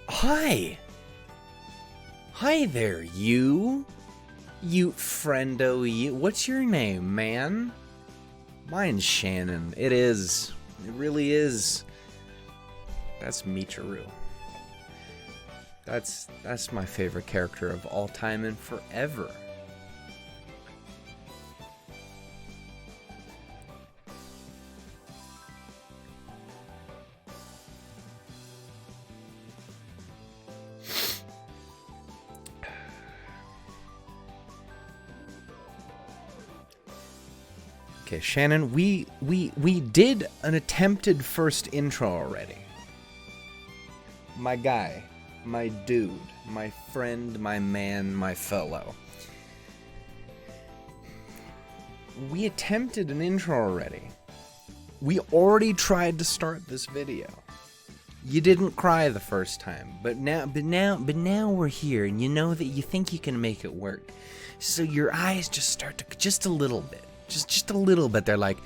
Hi! Hi there, you friendo, you. What's your name, man? Mine's Shannon. It is. It really is. That's Michiru. That's my favorite character of all time and forever. Okay, Shannon, we did an attempted first intro already. My guy, my dude, my friend, my man, my fellow. We attempted an intro already. We already tried to start this video. You didn't cry the first time, but now we're here, and you know that you think you can make it work. So your eyes just start to, just a little bit. Just a little bit. They're like,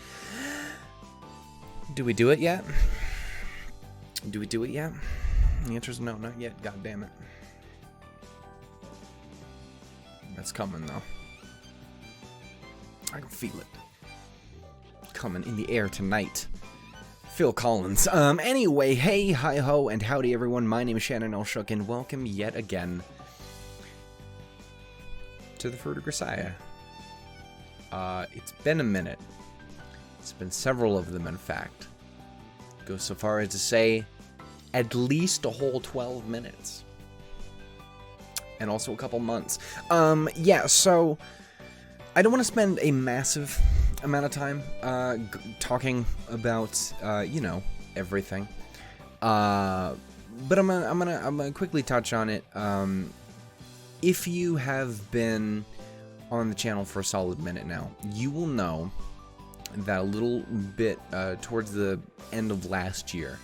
do we do it yet? Do we do it yet? The answer is no, not yet. God damn it. That's coming though. I can feel it. Coming in the air tonight. Phil Collins. Anyway, hey, hi ho, and howdy everyone. My name is Shannon Elshook, and welcome yet again to the Fruit of Grisaia. It's been a minute. It's been several of them, in fact. Go so far as to say at least a whole 12 minutes. And also a couple months. Yeah, so I don't want to spend a massive amount of time talking about everything. But I'm gonna quickly touch on it. If you have been on the channel for a solid minute now, you will know that a little bit towards the end of last year,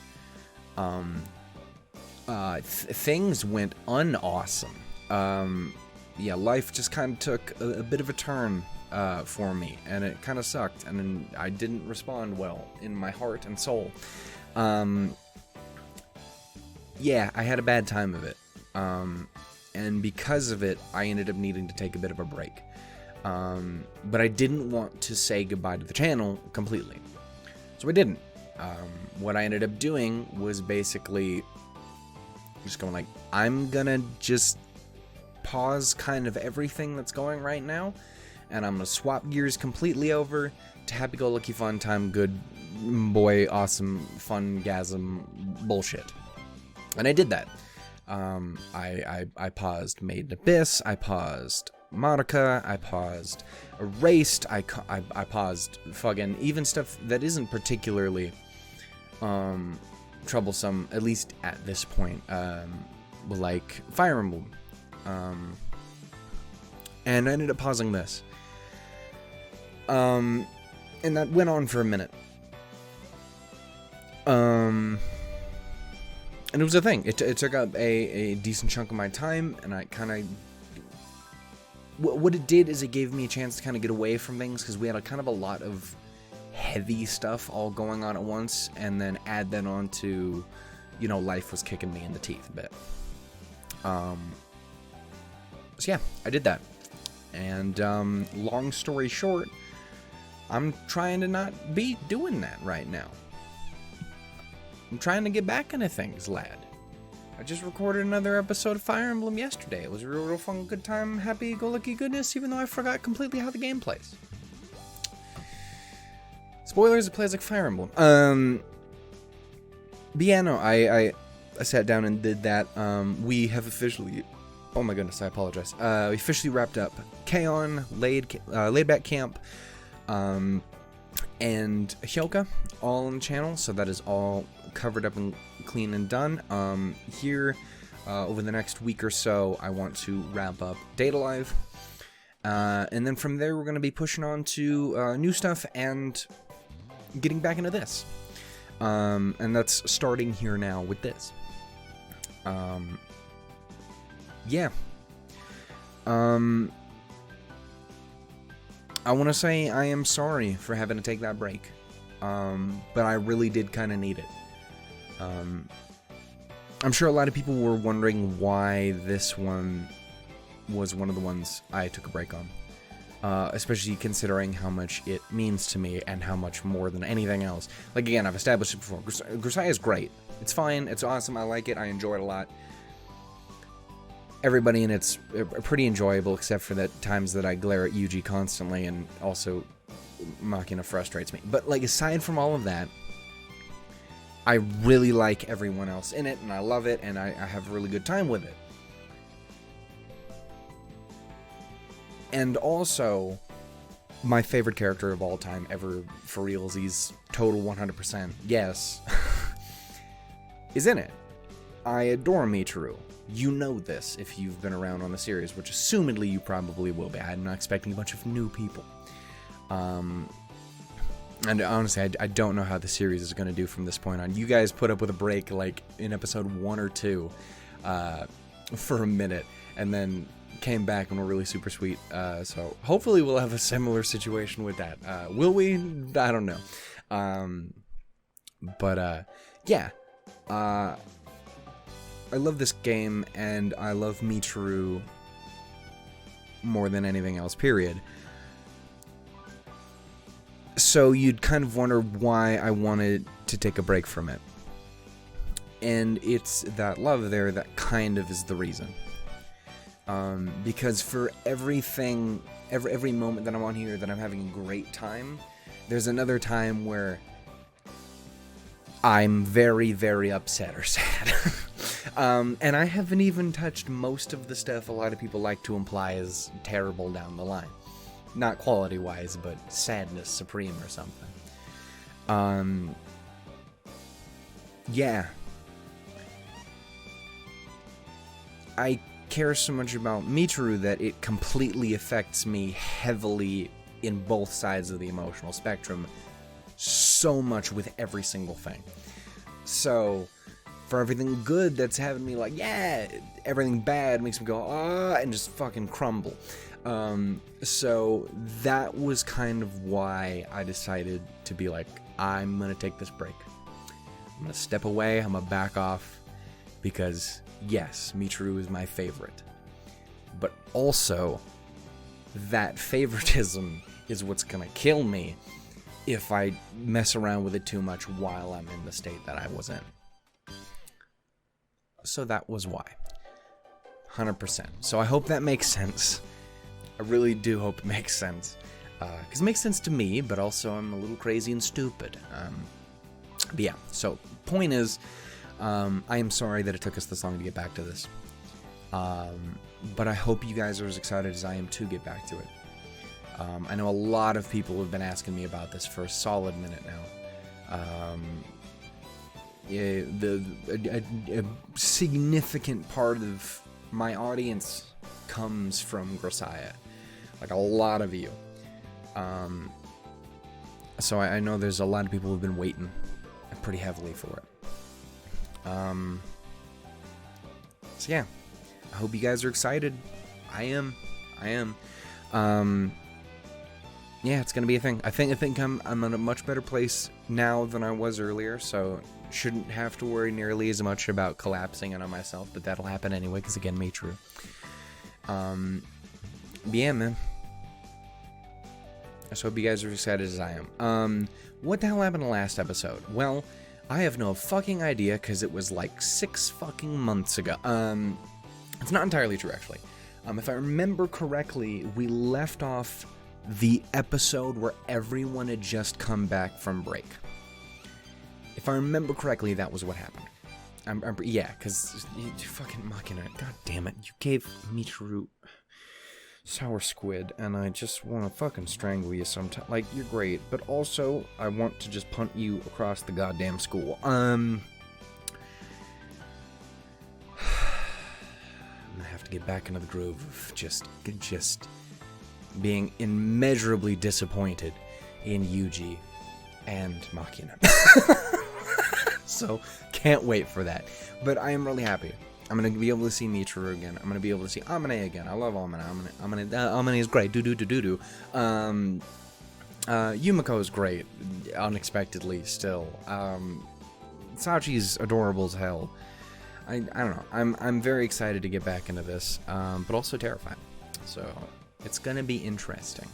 things went unawesome. Yeah, life just kind of took a bit of a turn for me, and it kind of sucked, and I didn't respond well in my heart and soul. Yeah, I had a bad time of it, and because of it, I ended up needing to take a bit of a break. But I didn't want to say goodbye to the channel completely, so I didn't. What I ended up doing was basically just going like, I'm gonna just pause kind of everything that's going right now, and I'm gonna swap gears completely over to happy-go-lucky fun time, good boy, awesome, fun-gasm bullshit. And I did that. I paused Made in Abyss, I paused Monica, I paused Erased, I paused fucking even stuff that isn't particularly troublesome, at least at this point, like Fire Emblem. And I ended up pausing this. And that went on for a minute. And it was a thing. It took up a decent chunk of my time, and I kind of... What it did is it gave me a chance to kind of get away from things, because we had kind of a lot of heavy stuff all going on at once, and then add that on to, life was kicking me in the teeth a bit. So yeah, I did that. And long story short, I'm trying to not be doing that right now. I'm trying to get back into things, lad. I just recorded another episode of Fire Emblem yesterday. It was a real fun, good time, happy-go-lucky goodness, even though I forgot completely how the game plays. Spoilers, it plays like Fire Emblem. But yeah, no, I sat down and did that. We have officially... Oh my goodness, I apologize. We officially wrapped up K-On!, Laid Back Camp, and Hyoka, all on the channel, so that is all covered up and clean and done. Here, over the next week or so, I want to wrap up Data Live, and then from there we're going to be pushing on to new stuff and getting back into this. And that's starting here now with this. Yeah. I want to say I am sorry for having to take that break. but I really did kind of need it. I'm sure a lot of people were wondering why this one was one of the ones I took a break on. Especially considering how much it means to me and how much more than anything else. Like, again, I've established it before. Grisaia is great. It's fine. It's awesome. I like it. I enjoy it a lot. Everybody in it's pretty enjoyable, except for the times that I glare at Yuji constantly, and also Machina frustrates me. But, like, aside from all of that, I really like everyone else in it, and I love it, and I have a really good time with it. And also, my favorite character of all time ever, for realsies, total 100%, yes, is in it. I adore Michiru. You know this if you've been around on the series, which assumedly you probably will be. I'm not expecting a bunch of new people. And honestly, I don't know how the series is going to do from this point on. You guys put up with a break, like, in episode 1 or 2, for a minute, and then came back and were really super sweet. So hopefully we'll have a similar situation with that. Will we? I don't know. Yeah. I love this game, and I love Michiru more than anything else, period. So you'd kind of wonder why I wanted to take a break from it. And it's that love there that kind of is the reason. Because for everything, every moment that I'm on here that I'm having a great time, there's another time where I'm very, very upset or sad. And I haven't even touched most of the stuff a lot of people like to imply is terrible down the line. Not quality-wise, but sadness supreme or something. Yeah. I care so much about Michiru that it completely affects me heavily in both sides of the emotional spectrum, so much with every single thing. So, for everything good that's having me like, yeah, everything bad makes me go, and just fucking crumble. So that was kind of why I decided to be like, I'm gonna take this break. I'm gonna step away, I'm gonna back off, because yes, Michiru is my favorite. But also, that favoritism is what's gonna kill me if I mess around with it too much while I'm in the state that I was in. So that was why. 100%. So I hope that makes sense. I really do hope it makes sense. Because it makes sense to me, but also I'm a little crazy and stupid. But yeah, so point is, I am sorry that it took us this long to get back to this. But I hope you guys are as excited as I am to get back to it. I know a lot of people have been asking me about this for a solid minute now. A significant part of my audience comes from Grisaia. Like, a lot of you. So I know there's a lot of people who've been waiting pretty heavily for it. So yeah, I hope you guys are excited. I am. Yeah, it's gonna be a thing. I think I'm in a much better place now than I was earlier, so shouldn't have to worry nearly as much about collapsing on myself, but that'll happen anyway, because again, Michiru. Yeah, man. I just hope you guys are excited as I am. What the hell happened in the last episode? Well, I have no fucking idea, because it was like 6 fucking months ago. It's not entirely true, actually. If I remember correctly, we left off the episode where everyone had just come back from break. If I remember correctly, that was what happened. Yeah, because you fucking Machina. God damn it. You gave Michiru sour squid, and I just want to fucking strangle you sometime. Like, you're great, but also, I want to just punt you across the goddamn school. I'm gonna have to get back into the groove of just being immeasurably disappointed in Yuji and Machina. So, can't wait for that. But I am really happy. I'm going to be able to see Michiru again. I'm going to be able to see Amane again. I love Amane. Amane is great. Yumiko is great, unexpectedly still. Sachi's adorable as hell. I don't know. I'm very excited to get back into this, but also terrified. So it's gonna be interesting.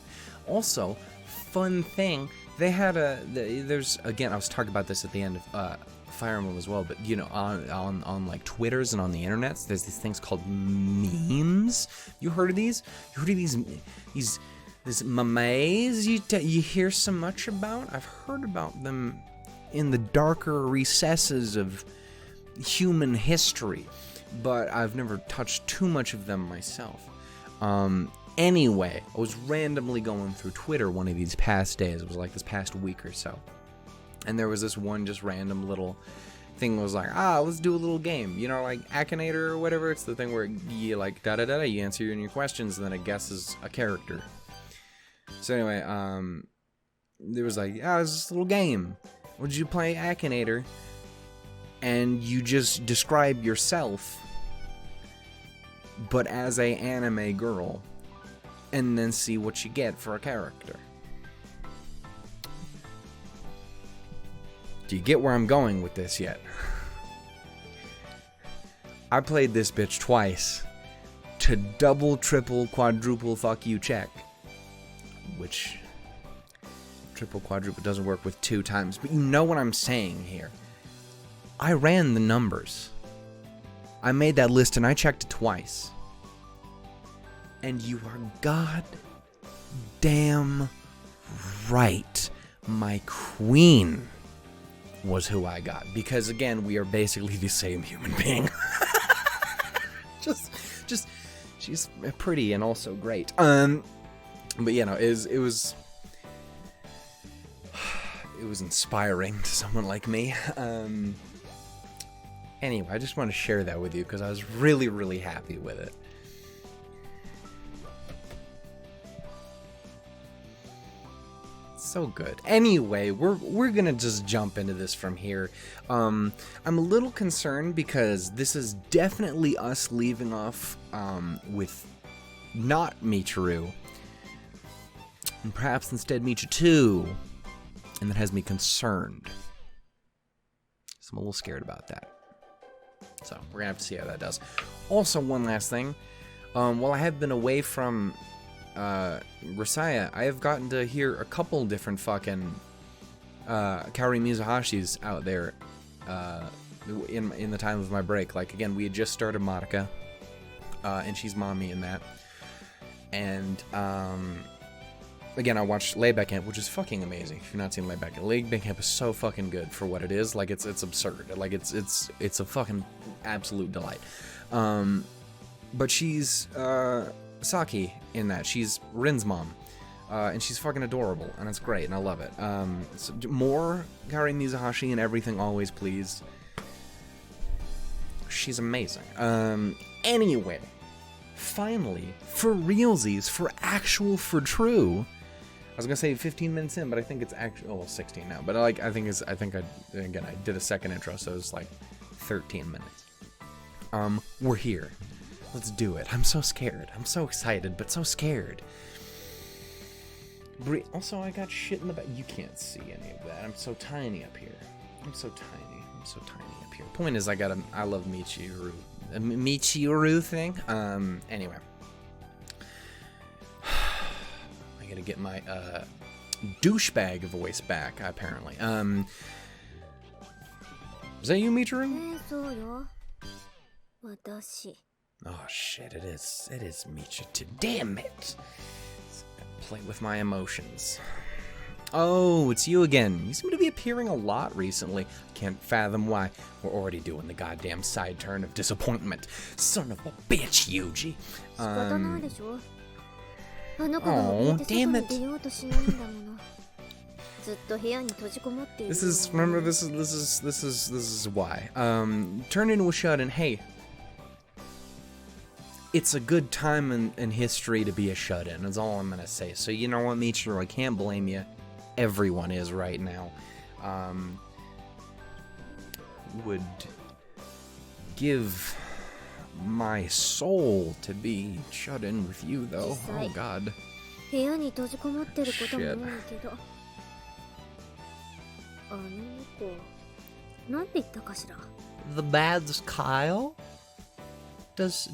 Also, fun thing, they had there's, again, I was talking about this at the end of Fire Emblem as well, but you know, on like Twitters and on the internets, there's these things called memes. You heard of these? You heard of these memes you hear so much about? I've heard about them in the darker recesses of human history, but I've never touched too much of them myself. Anyway, I was randomly going through Twitter one of these past days. It was like this past week or so. And there was this one just random little thing was like, let's do a little game. You know, like Akinator or whatever. It's the thing where you like da-da-da-da, you answer your questions and then it guesses a character. So anyway, there was like, it's this little game. Would you play Akinator? And you just describe yourself, but as a anime girl, and then see what you get for a character. Do you get where I'm going with this yet? I played this bitch twice to double, triple, quadruple fuck you check. Which triple, quadruple doesn't work with 2 times, but you know what I'm saying here. I ran the numbers. I made that list and I checked it twice. And you are goddamn right. My queen was who I got. Because again, we are basically the same human being. just she's pretty and also great. But you know, it was inspiring to someone like me. Anyway, I just want to share that with you because I was really, really happy with it. So good. Anyway, we're gonna just jump into this from here. I'm a little concerned because this is definitely us leaving off with not Michiru, and perhaps instead Michiru 2, and that has me concerned. So I'm a little scared about that. So we're gonna have to see how that does. Also, one last thing. While I have been away from Grisaia, I have gotten to hear a couple different fucking Kaori Mizahashis out there in the time of my break. Like, again, we had just started Madoka, and she's mommy in that. And again, I watched Layback Camp, which is fucking amazing. If you've not seen Layback Camp, Layback Camp is so fucking good for what it is. Like, it's absurd. Like, it's a fucking absolute delight. But she's Saki in that. She's Rin's mom. And she's fucking adorable, and it's great, and I love it. So more Kaori Mizuhashi and everything, always, please. She's amazing. Anyway, finally, for realsies, for true. I was gonna say 15 minutes in, but I think it's actually 16 now. But I think I did a second intro, so it's like 13 minutes. We're here. Let's do it. I'm so scared. I'm so excited, but so scared. Also, I got shit in the back. You can't see any of that. I'm so tiny up here. I'm so tiny up here. Point is, I love Michiru. Michiru thing. Anyway. I gotta get my, douchebag voice back, apparently. Is that you, Michiru? Oh, shit, it is Michiru. Damn it! Play with my emotions. Oh, it's you again. You seem to be appearing a lot recently. Can't fathom why. We're already doing the goddamn side turn of disappointment. Son of a bitch, Yuji. Oh, damn it. This is why. Turn into a shut-in. Hey, it's a good time in history to be a shut-in, is all I'm gonna say. So you know what, Michiru, I can't blame you. Everyone is right now. Would give my soul to be shut in with you, though. Oh, God. 部屋に閉じこもってることも多いけど、あの子なんて言ったかしら。 The bad's Kyle? Does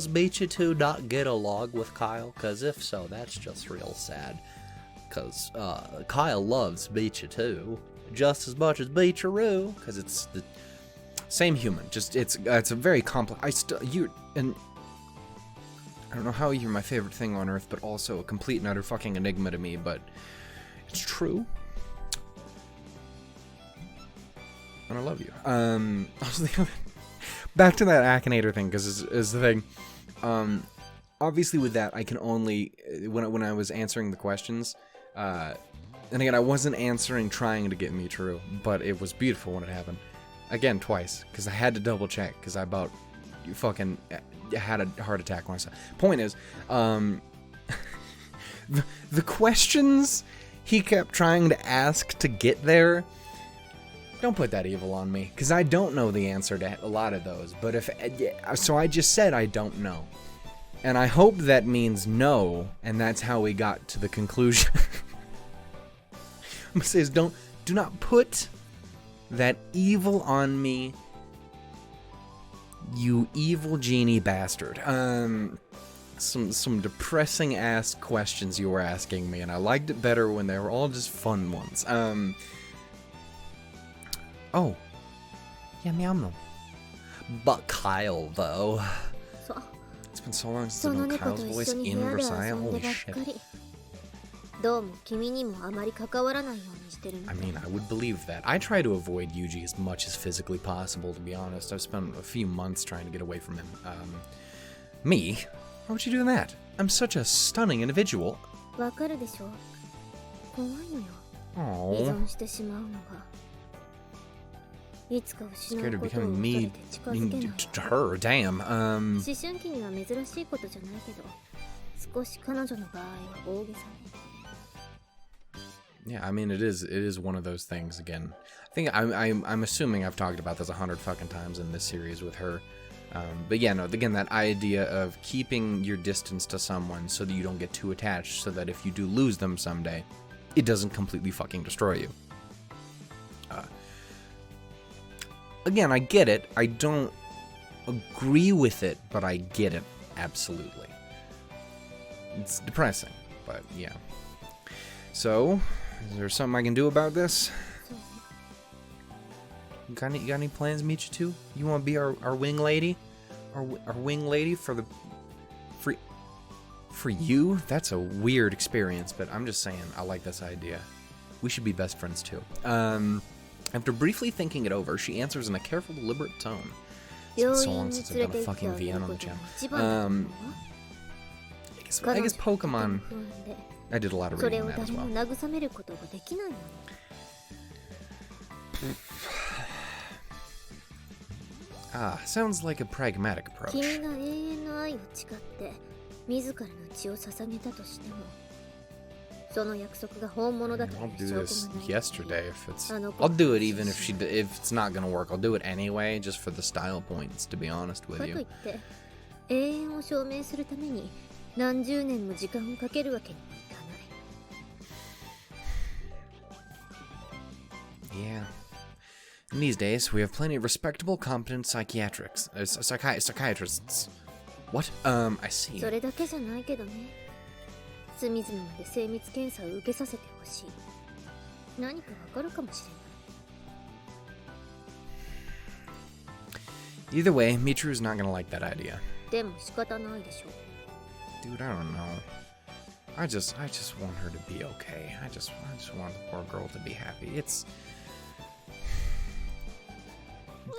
Michiru not get along with Kyle? Cause if so, that's just real sad. Cause Kyle loves Michiru just as much as Michiru. Because it's the same human. Just it's a very complex. And I don't know how you're my favorite thing on earth, but also a complete and utter fucking enigma to me. But it's true. And I love you. Back to that Akinator thing, because is the thing. Obviously, with that, I can only when I was answering the questions. And again, I wasn't answering trying to get Michiru, but it was beautiful when it happened. Again, twice, because I had to double check, because I about fucking had a heart attack when I saw. Point is, the questions he kept trying to ask to get there. Don't put that evil on me, because I don't know the answer to a lot of those. But so I just said I don't know. And I hope that means no, and that's how we got to the conclusion. I'm gonna say is do not put that evil on me, you evil genie bastard. Some depressing ass questions you were asking me, and I liked it better when they were all just fun ones. Oh. Yeah, meow. But Kyle, though. It's been so long since I've known Kyle's voice in Grisaia. Holy shit. I mean, I would believe that. I try to avoid Yuji as much as physically possible, to be honest. I've spent a few months trying to get away from him. Me? Why would you do that? I'm such a stunning individual. Oh. Scared of becoming me to her, damn. Yeah, I mean, it is one of those things again. I think I'm assuming I've talked about this 100 fucking times in this series with her. But yeah, no, again, that idea of keeping your distance to someone so that you don't get too attached, so that if you do lose them someday, it doesn't completely fucking destroy you. Again, I get it. I don't agree with it, but I get it absolutely. It's depressing, but yeah. So, is there something I can do about this? Got any plans, Michiru? You want to be our wing lady? Our wing lady for you? That's a weird experience, but I'm just saying, I like this idea. We should be best friends too. After briefly thinking it over, she answers in a careful, deliberate tone. It's been so long since I've done a fucking VN on the channel. I guess Pokemon. I did a lot of reading on that as well. Sounds like a pragmatic approach. I won't do this yesterday if it's. I'll do it even if it's not gonna work. I'll do it anyway, just for the style points. To be honest with you. Yeah. In these days, we have plenty of respectable, competent psychiatrists. What? I see. Either way, Michiru's not gonna like that idea. Dude, I don't know. I just want her to be okay. I just want the poor girl to be happy. It's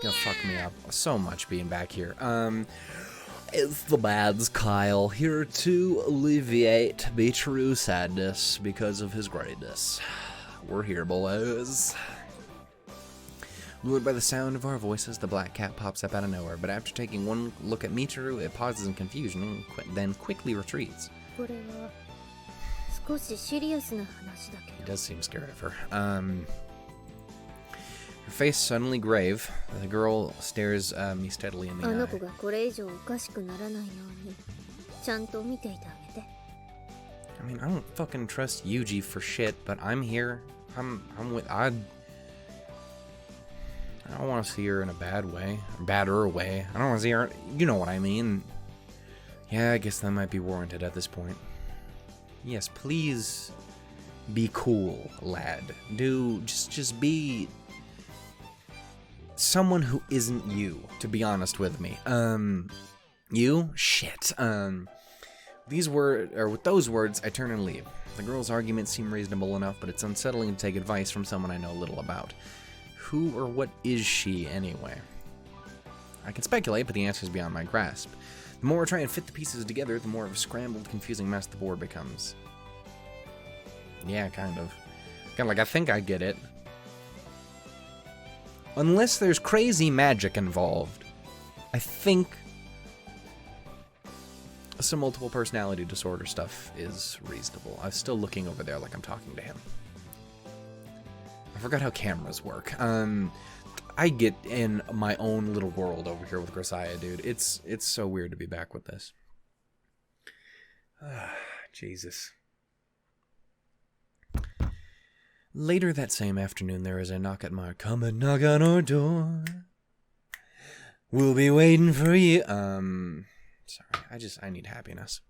gonna fuck me up so much being back here. It's the bad's Kyle, here to alleviate Michiru's sadness because of his greatness. We're here, boys. Lured by the sound of our voices, the black cat pops up out of nowhere, but after taking one look at Michiru, it pauses in confusion and then quickly retreats. He does seem scared of her. Her face suddenly grave. The girl stares me steadily in the eye. I mean, I don't fucking trust Yuji for shit, but I'm here. I don't want to see her in a bad way. Or badder way. I don't want to see her... You know what I mean. Yeah, I guess that might be warranted at this point. Yes, please be cool, lad. Just be someone who isn't you, to be honest with me. You? Shit. With those words, I turn and leave. The girl's arguments seem reasonable enough, but it's unsettling to take advice from someone I know little about. Who or what is she, anyway? I can speculate, but the answer is beyond my grasp. The more I try and fit the pieces together, the more of a scrambled, confusing mess the board becomes. Yeah, kind of. Kind of like, I think I get it. Unless there's crazy magic involved, I think some multiple personality disorder stuff is reasonable. I'm still looking over there like I'm talking to him. I forgot how cameras work. I get in my own little world over here with Grisaia, dude. It's so weird to be back with this. Jesus. Later that same afternoon, there is a knock at my... Come and knock on our door. We'll be waiting for you. Sorry, I need happiness.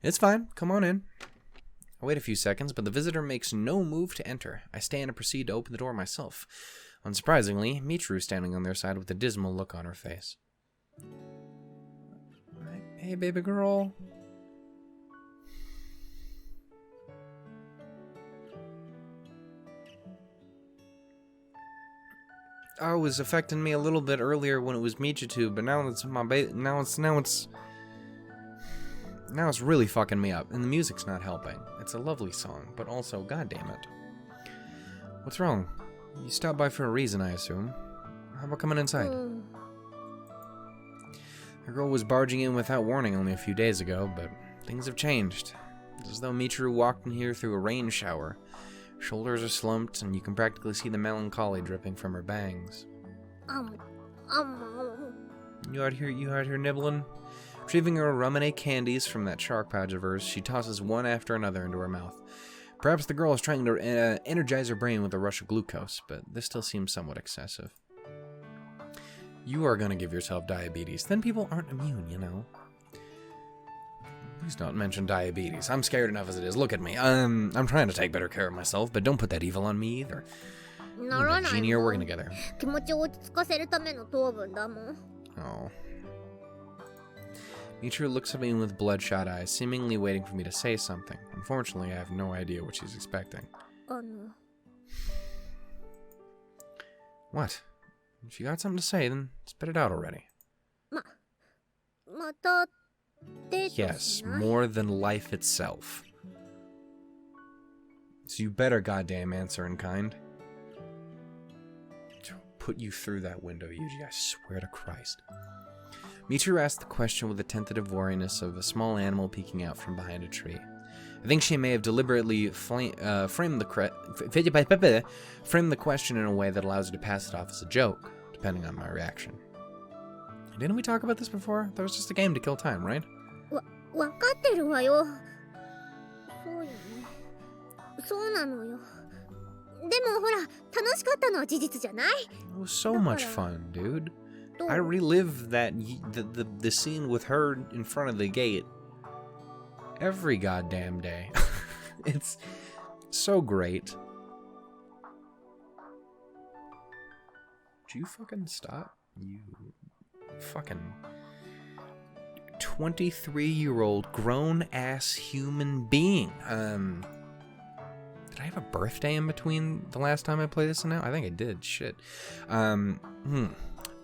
It's fine. Come on in. I wait a few seconds, but the visitor makes no move to enter. I stand and proceed to open the door myself. Unsurprisingly, Michiru is standing on their side with a dismal look on her face. Hey, baby girl. Oh, it was affecting me a little bit earlier when it was Michiru, but now it's my baby. Now it's really fucking me up, and the music's not helping. It's a lovely song, but also, goddamn it. What's wrong? You stopped by for a reason, I assume. How about coming inside? The girl was barging in without warning only a few days ago, but things have changed. It's as though Michiru walked in here through a rain shower. Shoulders are slumped, and you can practically see the melancholy dripping from her bangs. You out here nibbling? Retrieving her rumine candies from that shark pouch of hers, she tosses one after another into her mouth. Perhaps the girl is trying to energize her brain with a rush of glucose, but this still seems somewhat excessive. You are going to give yourself diabetes. Then people aren't immune, you know. Please don't mention diabetes. I'm scared enough as it is. Look at me. I'm trying to take better care of myself, but don't put that evil on me either. Me and Genie are working together. Oh. Michiru looks at me with bloodshot eyes, seemingly waiting for me to say something. Unfortunately, I have no idea what she's expecting. What? If you got something to say, then spit it out already. Yes, more than life itself. So you better goddamn answer in kind. To put you through that window, Yuji, I swear to Christ. Michiru asked the question with the tentative wariness of a small animal peeking out from behind a tree. I think she may have deliberately framed the question in a way that allows her to pass it off as a joke, depending on my reaction. Didn't we talk about this before? That was just a game to kill time, right? It was so much fun, dude. I relive that the scene with her in front of the gate every goddamn day. It's so great. Would you fucking stop? You fucking 23-year-old grown-ass human being. Did I have a birthday in between the last time I played this and now? I think I did. Shit. To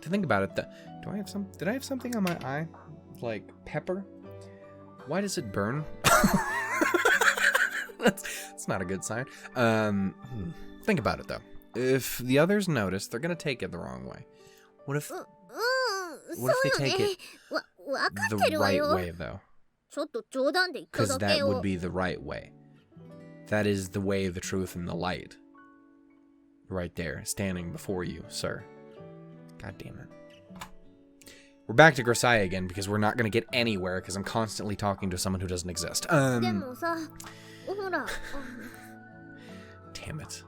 think about it, did I have something on my eye? Like pepper? Why does it burn? That's not a good sign. Think about it, though. If the others notice, they're going to take it the wrong way. What if they take it the right way, though? Because that would be the right way. That is the way, the truth, and the light. Right there, standing before you, sir. God damn it. we're back to Grisaia again because we're not going to get anywhere because I'm constantly talking to someone who doesn't exist. でもさ、ほら、 Damn it.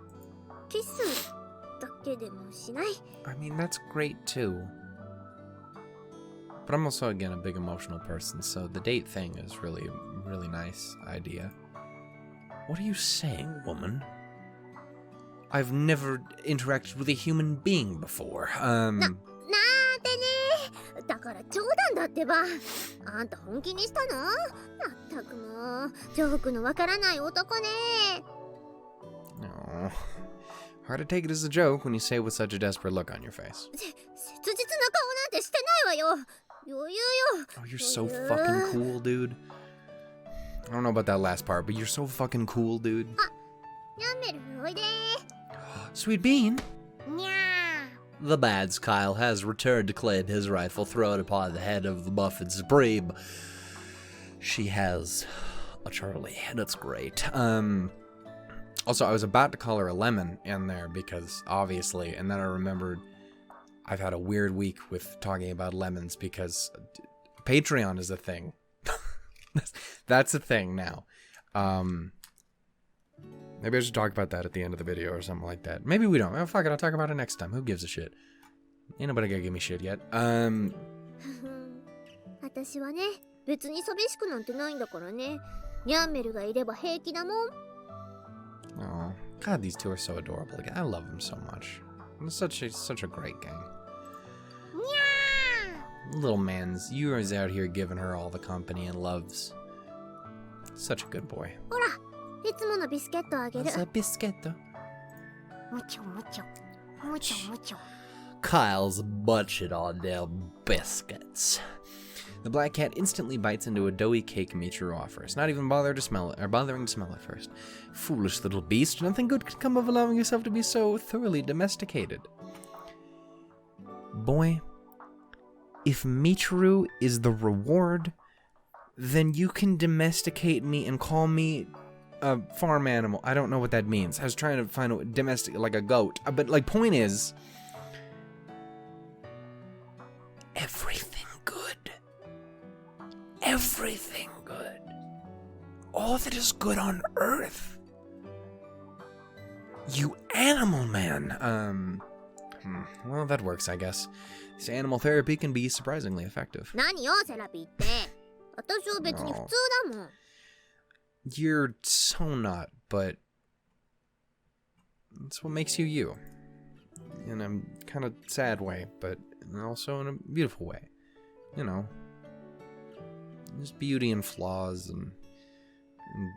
キスだけでもしない？ I mean, that's great too. But I'm also, again, a big emotional person, so the date thing is really, really nice idea. What are you saying, woman? I've never interacted with a human being before. なんてね。だから冗談だってば。あんた本気にしたの？まったくもう、ジョークのわからない男ね。No. Hard to take it as a joke when you say it with such a desperate look on your face. 切実な顔なんてしてないわよ。余裕よ。 Oh, you're so fucking cool, dude. I don't know about that last part, but you're so fucking cool, dude. ニャンメルおいで。 Sweet Bean. にゃ The Mads Kyle has returned to claim his rightful throne upon the head of the Muffin Supreme. She has a Charlie, and it's great. Also, I was about to call her a lemon in there because, obviously, and then I remembered I've had a weird week with talking about lemons because Patreon is a thing. That's a thing now. Maybe I should talk about that at the end of the video or something like that. Maybe we don't. Oh, fuck it, I'll talk about it next time. Who gives a shit? Ain't nobody gonna give me shit yet. 私はね、別に寂しくなんてないんだからね。ニャンメルがいれば平気だもん。 Oh, God, these two are so adorable again. I love them so much. It's such a great gang. Little man's, you are out here giving her all the company and loves. Such a good boy. ほら、いつものビスケットあげる。 What's a biscuit? もちょもちょ。もちょもちょ。 Kyle's munching on them biscuits. The black cat instantly bites into a doughy cake Michiru offers, not even bothering to smell it first. Foolish little beast, nothing good could come of allowing yourself to be so thoroughly domesticated. Boy, if Michiru is the reward, then you can domesticate me and call me a farm animal. I don't know what that means. I was trying to find a domestic, like a goat. But, like, point is, everything good. Everything good. All that is good on Earth. You animal man. Well, that works, I guess. This animal therapy can be surprisingly effective. 何よ、セラピーって。私は別に普通だもん。 You're so not, but that's what makes you you. In a kind of sad way, but also in a beautiful way. You know, there's beauty in flaws and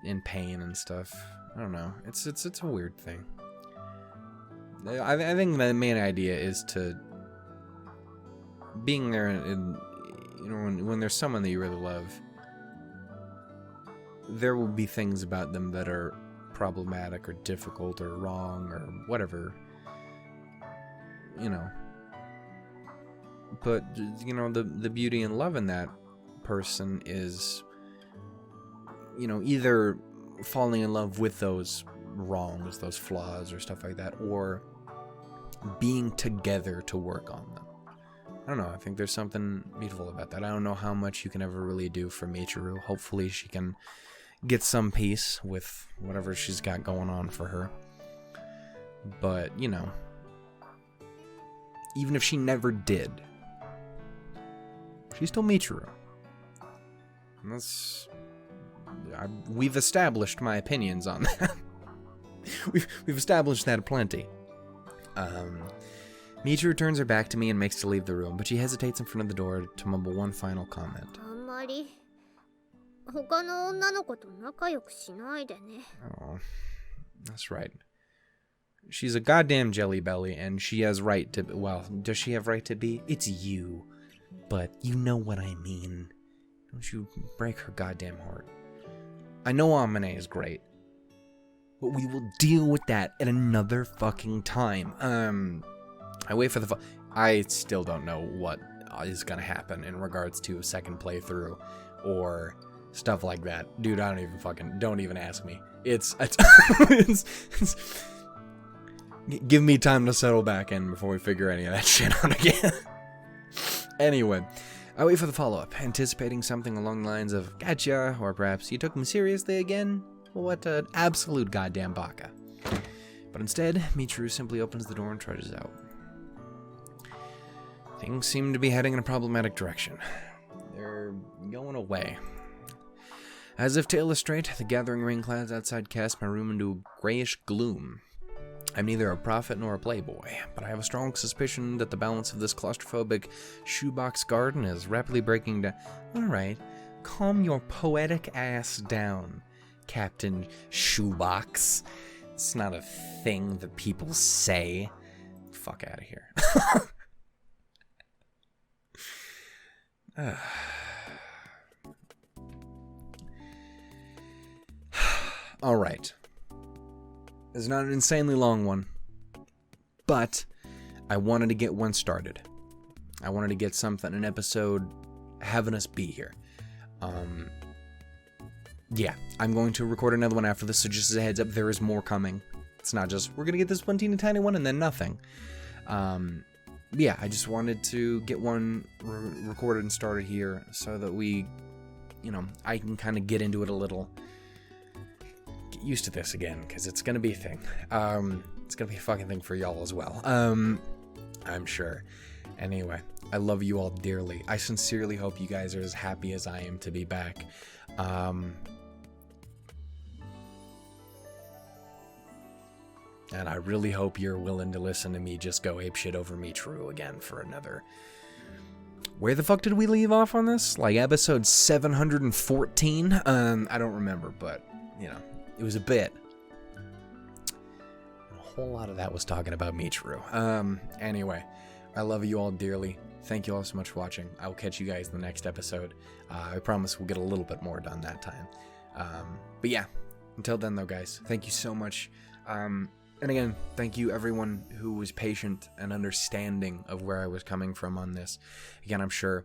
in pain and stuff. I don't know. It's a weird thing. I think the main idea is to being there, and you know, when there's someone that you really love, there will be things about them that are problematic or difficult or wrong or whatever, you know. But, you know, the beauty and love in that person is, you know, either falling in love with those wrongs, those flaws or stuff like that, or being together to work on them. I don't know, I think there's something beautiful about that. I don't know how much you can ever really do for Michiru. Hopefully she can get some peace with whatever she's got going on for her. But, you know, even if she never did, she's still Michiru. And that's... we've established my opinions on that. we've established that plenty. Michiru turns her back to me and makes to leave the room, but she hesitates in front of the door to mumble one final comment. あんまり他の女の子と仲良くしないでね。 Oh, that's right. She's a goddamn jelly belly, and she has right to... Well, does she have right to be? It's you. But you know what I mean. Don't you break her goddamn heart. I know Amane is great, but we will deal with that at another fucking time. I wait for the... I still don't know what is gonna happen in regards to a second playthrough or stuff like that. Dude, I don't even ask me. It's give me time to settle back in before we figure any of that shit out again. Anyway, I wait for the follow-up, anticipating something along the lines of, gotcha, or perhaps, you took him seriously again? What an absolute goddamn baka. But instead, Michiru simply opens the door and trudges out. Things seem to be heading in a problematic direction. They're going away. As if to illustrate, the gathering rain clouds outside cast my room into a grayish gloom. I'm neither a prophet nor a playboy, but I have a strong suspicion that the balance of this claustrophobic shoebox garden is rapidly breaking down. Alright, calm your poetic ass down, Captain Shoebox. It's not a thing that people say. Fuck out of here. Alright. It's not an insanely long one, but I wanted to get one started. I wanted to get something, an episode, having us be here. Yeah, I'm going to record another one after this, so just as a heads up, there is more coming. It's not just, we're going to get this one teeny tiny one and then nothing. Yeah, I just wanted to get one recorded and started here so that we, you know, I can kind of get into it a little. Get used to this again, because it's going to be a thing. It's going to be a fucking thing for y'all as well. I'm sure. Anyway, I love you all dearly. I sincerely hope you guys are as happy as I am to be back. And I really hope you're willing to listen to me just go apeshit over Michiru again for another... Where the fuck did we leave off on this? Like episode 714? I don't remember, but, you know, it was a bit. A whole lot of that was talking about Michiru. Anyway, I love you all dearly. Thank you all so much for watching. I will catch you guys in the next episode. I promise we'll get a little bit more done that time. But yeah, until then though, guys, thank you so much. And again, thank you everyone who was patient and understanding of where I was coming from on this. Again, I'm sure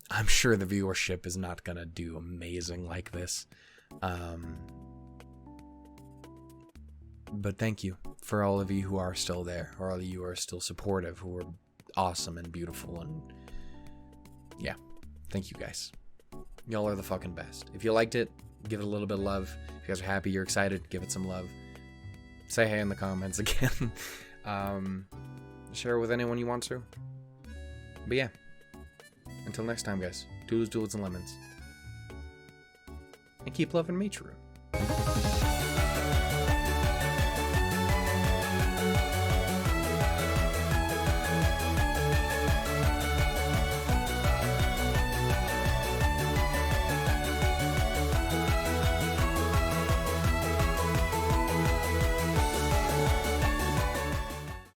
the viewership is not gonna do amazing like this. But thank you for all of you who are still there, or all of you who are still supportive, who are awesome and beautiful, and yeah, thank you guys. Y'all are the fucking best. If you liked it, give it a little bit of love. If you guys are happy, you're excited, give it some love. Say hey in the comments again. Share it with anyone you want to. But yeah, until next time, guys. Doodles, and lemons. And keep loving Michiru.